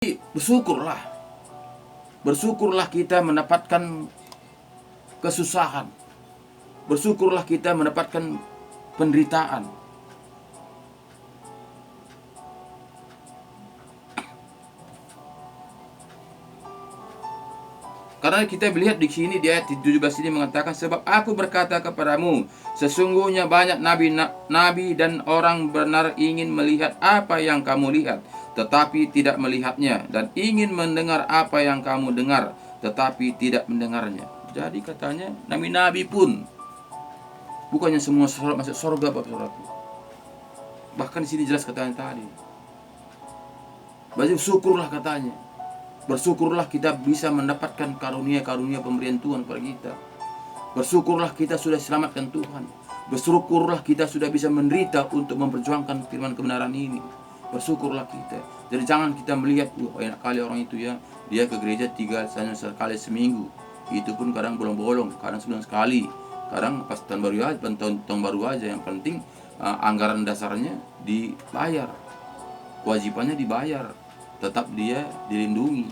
Bersyukurlah. Bersyukurlah kita mendapatkan kesusahan. Bersyukurlah kita mendapatkan penderitaan. Karena kita melihat di sini di ayat 17 ini mengatakan, sebab aku berkata kepadamu, sesungguhnya banyak nabi dan orang benar ingin melihat apa yang kamu lihat, tetapi tidak melihatnya, dan ingin mendengar apa yang kamu dengar, tetapi tidak mendengarnya. Jadi katanya nabi-nabi pun bukannya semua masuk surga, Bapak-Saudaraku. Bahkan di sini jelas katanya tadi. Banyak syukurlah katanya. Bersyukurlah kita bisa mendapatkan karunia-karunia pemberian Tuhan kepada kita. Bersyukurlah kita sudah selamatkan Tuhan. Bersyukurlah kita sudah bisa menderita untuk memperjuangkan firman kebenaran ini. Bersyukurlah kita. Jadi jangan kita melihat, enak kali orang itu ya, dia ke gereja 3 kali seminggu. Itu pun kadang bolong-bolong, kadang sebulan sekali. Kadang pas tahun baru aja, yang penting anggaran dasarnya dibayar. Kewajibannya dibayar. Tetap dia dilindungi.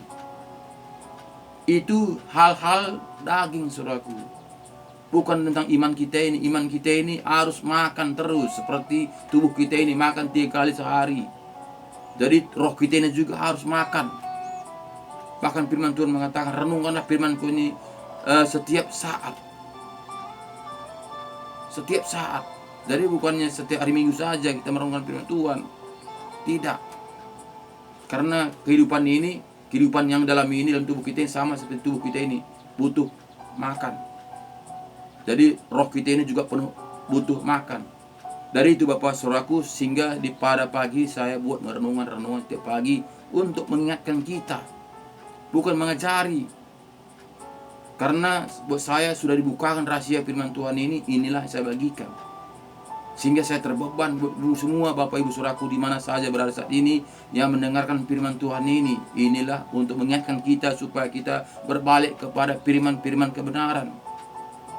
Itu hal-hal daging, saudaraku. Bukan tentang iman kita ini. Iman kita ini harus makan terus, seperti tubuh kita ini makan 3 kali sehari. Jadi roh kita ini juga harus makan. Bahkan firman Tuhan mengatakan, renungkanlah firman-Ku ini setiap saat. Setiap saat. Jadi bukannya setiap hari Minggu saja kita merenungkan firman Tuhan. Tidak. Karena kehidupan ini, kehidupan yang dalam ini, dalam tubuh kita ini sama seperti tubuh kita ini, butuh makan. Jadi roh kita ini juga penuh butuh makan. Dari itu Bapak Saudaraku, sehingga di pada pagi saya buat renungan setiap pagi untuk mengingatkan kita, bukan mengajari. Karena buat saya sudah dibukakan rahasia firman Tuhan ini, inilah saya bagikan. Sehingga saya terbeban semua Bapak Ibu Saudaraku di mana saja berada saat ini yang mendengarkan firman Tuhan ini. Inilah untuk mengingatkan kita supaya kita berbalik kepada firman-firman kebenaran.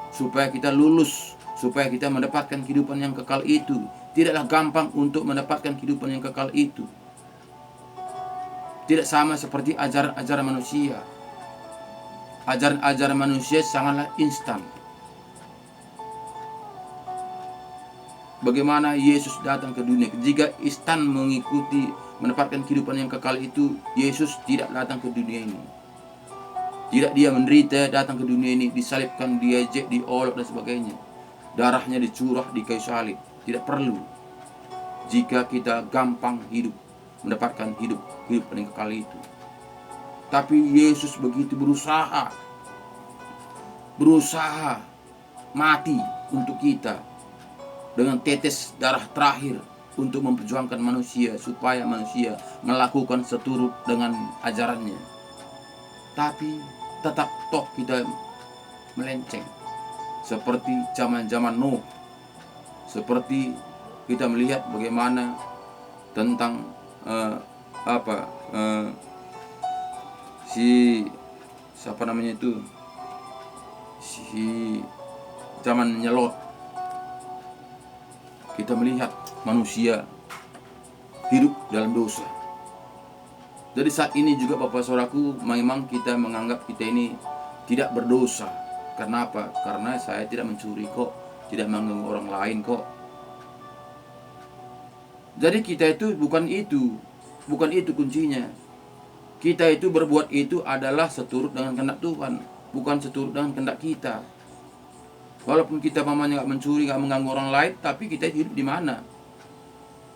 Supaya kita lulus, supaya kita mendapatkan kehidupan yang kekal itu. Tidaklah gampang untuk mendapatkan kehidupan yang kekal itu. Tidak sama seperti ajaran-ajaran manusia. Ajaran-ajaran manusia sangatlah instan. Bagaimana Yesus datang ke dunia. Jika instan mengikuti mendapatkan kehidupan yang kekal itu, Yesus tidak datang ke dunia ini. Tidak dia menderita datang ke dunia ini, disalibkan, diejek, diolok dan sebagainya. Darahnya dicurah di kayu salib. Tidak perlu. Jika kita gampang hidup, mendapatkan hidup yang kekal itu. Tapi Yesus begitu berusaha mati untuk kita. Dengan tetes darah terakhir untuk memperjuangkan manusia, supaya manusia melakukan seturut dengan ajarannya. Tapi tetap toh kita melenceng, seperti zaman-zaman Nuh. Seperti kita melihat bagaimana tentang siapa namanya itu, si zaman Nyelot. Kita melihat manusia hidup dalam dosa. Jadi saat ini juga Bapak Saudaraku, memang kita menganggap kita ini tidak berdosa. Kenapa? Karena saya tidak mencuri kok, tidak mengganggu orang lain kok. Jadi kita itu bukan itu kuncinya. Kita itu berbuat itu adalah seturut dengan kehendak Tuhan, bukan seturut dengan kehendak kita. Walaupun kita mamanya gak mencuri, gak mengganggu orang lain, tapi kita hidup di mana?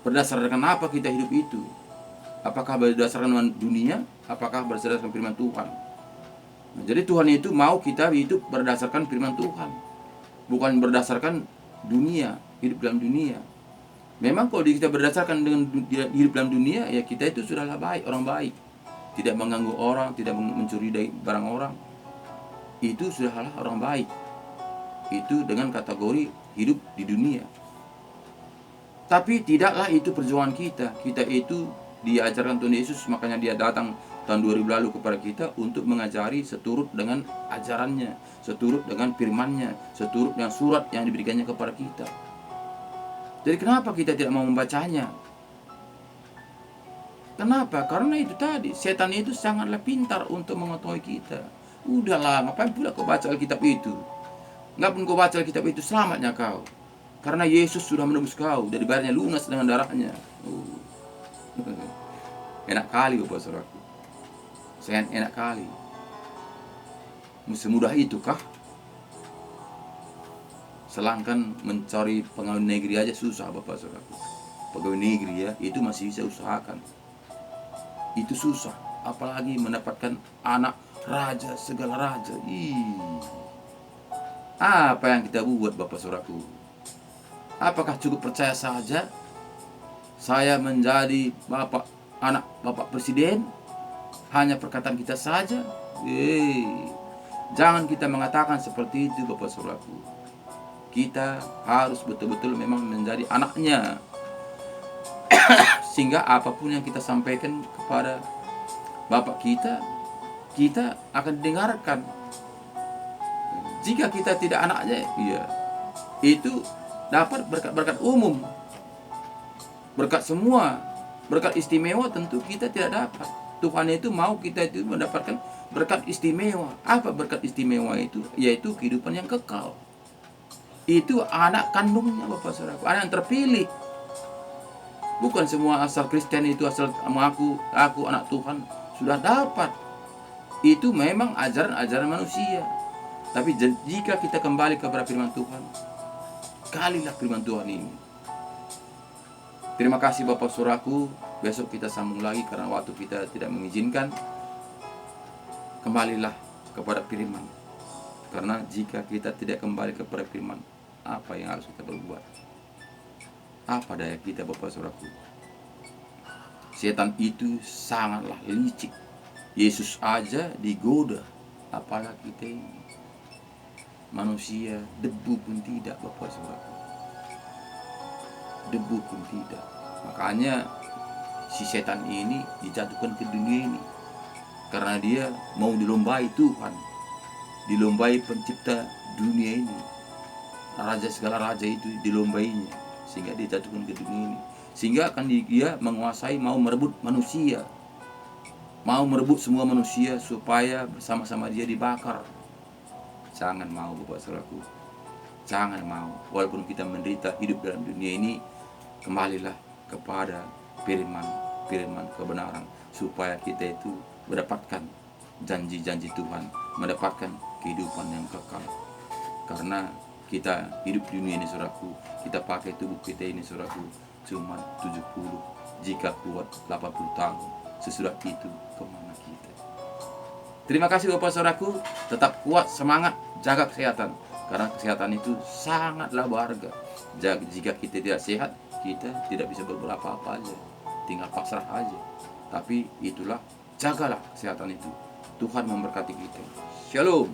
Berdasarkan apa kita hidup itu? Apakah berdasarkan dunia? Apakah berdasarkan firman Tuhan? Nah, jadi Tuhan itu mau kita hidup berdasarkan firman Tuhan, bukan berdasarkan dunia, hidup dalam dunia. Memang kalau kita berdasarkan dengan hidup dalam dunia, ya kita itu sudahlah baik, orang baik. Tidak mengganggu orang, tidak mencuri barang orang. Itu sudahlah orang baik. Itu dengan kategori hidup di dunia. Tapi tidaklah itu perjuangan kita. Kita itu diajarkan Tuhan Yesus, makanya dia datang tahun 2000 lalu kepada kita untuk mengajari seturut dengan ajarannya, seturut dengan firman-Nya, seturut dengan surat yang diberikannya kepada kita. Jadi kenapa kita tidak mau membacanya? Kenapa? Karena itu tadi, setan itu sangatlah pintar untuk mengetahui kita. Udahlah, ngapain pula kau baca Alkitab itu? Nggak pun kau baca Alkitab itu, selamatnya kau. Karena Yesus sudah menebus kau, dari bayarnya lunas dengan darahnya. Enak kali Bapak Saudaraku. Sangat enak kali. Semudah itu kah? Selangkan mencari pegawai negeri aja susah Bapak Saudaraku. Pegawai negeri ya, itu masih bisa usahakan. Itu susah, apalagi mendapatkan anak raja, segala raja. Apa yang kita buat Bapak Saudaraku? Apakah cukup percaya saja saya menjadi anak Bapak Presiden? Hanya perkataan kita saja? Jangan kita mengatakan seperti itu Bapak Saudaraku. Kita harus betul-betul memang menjadi anaknya. Sehingga apapun yang kita sampaikan kepada Bapak kita akan didengarkan. Jika kita tidak anaknya, itu dapat berkat-berkat umum, berkat semua, berkat istimewa tentu kita tidak dapat. Tuhan itu mau kita itu mendapatkan berkat istimewa. Apa berkat istimewa itu? Yaitu kehidupan yang kekal. Itu anak kandungnya Bapak Saudaraku, anak yang terpilih. Bukan semua asal Kristen itu asal mengaku aku anak Tuhan sudah dapat. Itu memang ajaran-ajaran manusia. Tapi jika kita kembali kepada firman Tuhan, kalilah firman Tuhan ini. Terima kasih Bapak Saudaraku. Besok kita sambung lagi karena waktu kita tidak mengizinkan. Kembalilah kepada firman. Karena jika kita tidak kembali kepada firman, apa yang harus kita berbuat? Apa daya kita Bapak Saudaraku? Setan itu sangatlah licik. Yesus aja digoda, apalagi kita ini. Manusia debu pun tidak Bapak Saudaraku. Debu pun tidak. Makanya si setan ini dijatuhkan ke dunia ini karena dia mau dilombai Tuhan, dilombai pencipta dunia ini. Raja segala raja itu dilombainya, sehingga dia jatuhkan ke dunia ini. Sehingga akan dia menguasai, mau merebut manusia, mau merebut semua manusia supaya bersama-sama dia dibakar. Jangan mau Bapak Saudaraku, jangan mau. Walaupun kita menderita hidup dalam dunia ini, kembalilah kepada firman kebenaran, supaya kita itu mendapatkan janji-janji Tuhan, mendapatkan kehidupan yang kekal. Karena kita hidup di dunia ini Saudaraku, kita pakai tubuh kita ini Saudaraku cuma 70, jika kuat 80 tahun. Sesudah itu kemana kita? Terima kasih Bapak Saudaraku, tetap kuat, semangat, jaga kesehatan, karena kesehatan itu sangatlah berharga. Jika kita tidak sehat, kita tidak bisa berbuat apa-apa aja, tinggal pasrah aja. Tapi itulah, jagalah kesehatan itu. Tuhan memberkati kita. Shalom.